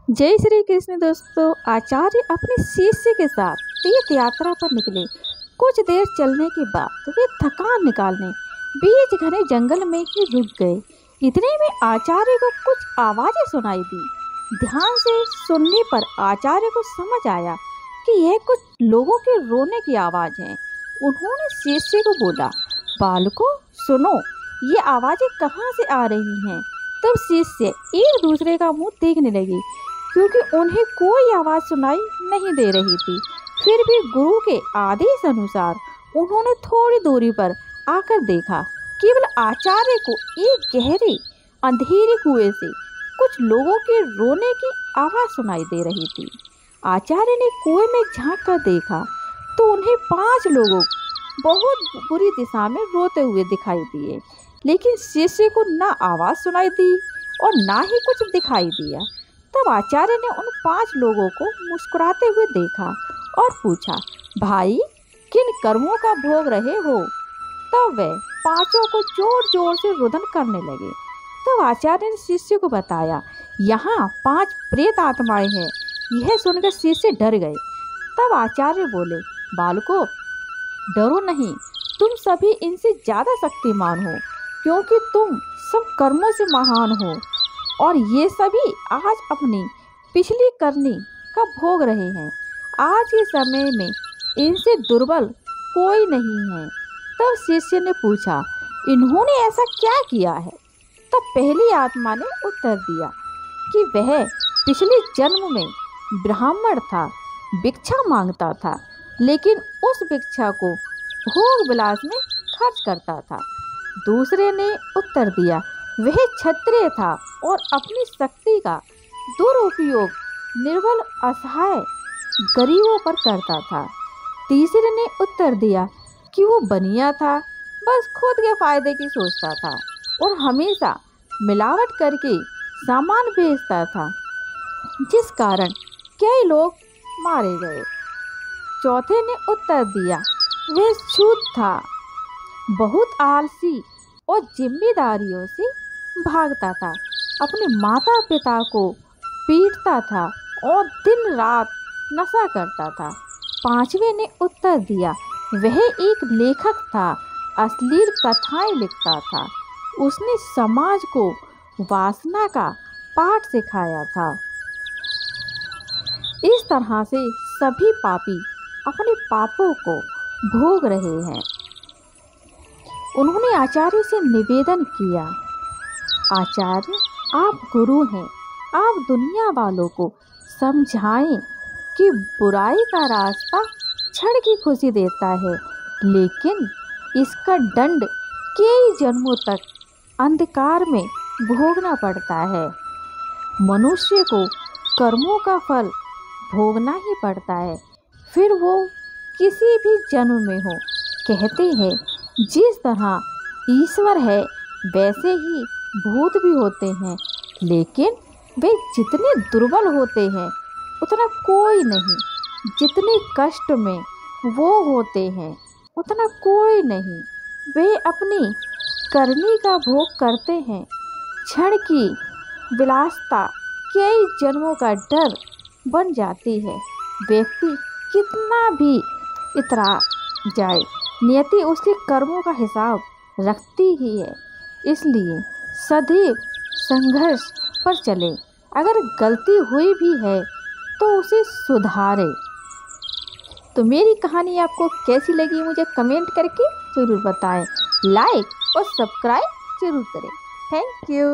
जय श्री कृष्ण दोस्तों। आचार्य अपने शिष्य के साथ तीर्थ यात्रा पर निकले। कुछ देर चलने के बाद वे थकान निकालने बीच घने जंगल में ही रुक गए। इतने में आचार्य को कुछ आवाजें सुनाई दी। ध्यान से सुनने पर आचार्य को समझ आया कि यह कुछ लोगों के रोने की आवाज है। उन्होंने शिष्य को बोला, बालकों सुनो, ये आवाजें कहाँ से आ रही हैं? तब शिष्य एक दूसरे का मुंह देखने लगे, क्योंकि उन्हें कोई आवाज़ सुनाई नहीं दे रही थी। फिर भी गुरु के आदेश अनुसार उन्होंने थोड़ी दूरी पर आकर देखा। केवल आचार्य को एक गहरे अंधेरे कुएं से कुछ लोगों के रोने की आवाज़ सुनाई दे रही थी। आचार्य ने कुएं में झांक कर देखा तो उन्हें 5 लोगों बहुत बुरी दिशा में रोते हुए दिखाई दिए, लेकिन शिष्य को ना आवाज़ सुनाई दी और ना ही कुछ दिखाई दिया। तब आचार्य ने उन 5 लोगों को मुस्कुराते हुए देखा और पूछा, भाई किन कर्मों का भोग रहे हो? तब वे 5 को जोर जोर से रुदन करने लगे। तब आचार्य ने शिष्य को बताया, यहाँ 5 प्रेत आत्माएं हैं। यह सुनकर शिष्य डर गए। तब आचार्य बोले, बालकों डरो नहीं, तुम सभी इनसे ज़्यादा शक्तिमान हो, क्योंकि तुम सब कर्मों से महान हो और ये सभी आज अपनी पिछली करनी का भोग रहे हैं। आज के समय में इनसे दुर्बल कोई नहीं है। तब शिष्य ने पूछा, इन्होंने ऐसा क्या किया है? तब पहली आत्मा ने उत्तर दिया कि वह पिछले जन्म में ब्राह्मण था, भिक्षा मांगता था, लेकिन उस भिक्षा को भोग विलास में खर्च करता था। दूसरे ने उत्तर दिया, वह क्षत्रिय था और अपनी शक्ति का दुरुपयोग निर्बल असहाय गरीबों पर करता था। तीसरे ने उत्तर दिया कि वो बनिया था, बस खुद के फायदे की सोचता था और हमेशा मिलावट करके सामान बेचता था, जिस कारण कई लोग मारे गए। चौथे ने उत्तर दिया, वह छूत था, बहुत आलसी और जिम्मेदारियों से भागता था, अपने माता पिता को पीटता था और दिन रात नशा करता था। पांचवें ने उत्तर दिया, वह एक लेखक था, अश्लील कथाएं लिखता था, उसने समाज को वासना का पाठ सिखाया था। इस तरह से सभी पापी अपने पापों को भोग रहे हैं। उन्होंने आचार्य से निवेदन किया, आचार्य आप गुरु हैं, आप दुनिया वालों को समझाएं कि बुराई का रास्ता क्षण की खुशी देता है, लेकिन इसका दंड कई जन्मों तक अंधकार में भोगना पड़ता है। मनुष्य को कर्मों का फल भोगना ही पड़ता है, फिर वो किसी भी जन्म में हो। कहते हैं, जिस तरह ईश्वर है वैसे ही भूत भी होते हैं, लेकिन वे जितने दुर्बल होते हैं उतना कोई नहीं, जितने कष्ट में वो होते हैं उतना कोई नहीं। वे अपनी करनी का भोग करते हैं। क्षण की विलासता कई जन्मों का डर बन जाती है। व्यक्ति कितना भी इतरा जाए, नियति उसके कर्मों का हिसाब रखती ही है। इसलिए सदैव संघर्ष पर चले। अगर गलती हुई भी है तो उसे सुधारे। तो मेरी कहानी आपको कैसी लगी मुझे कमेंट करके ज़रूर बताएं। लाइक और सब्सक्राइब जरूर करें। Thank you.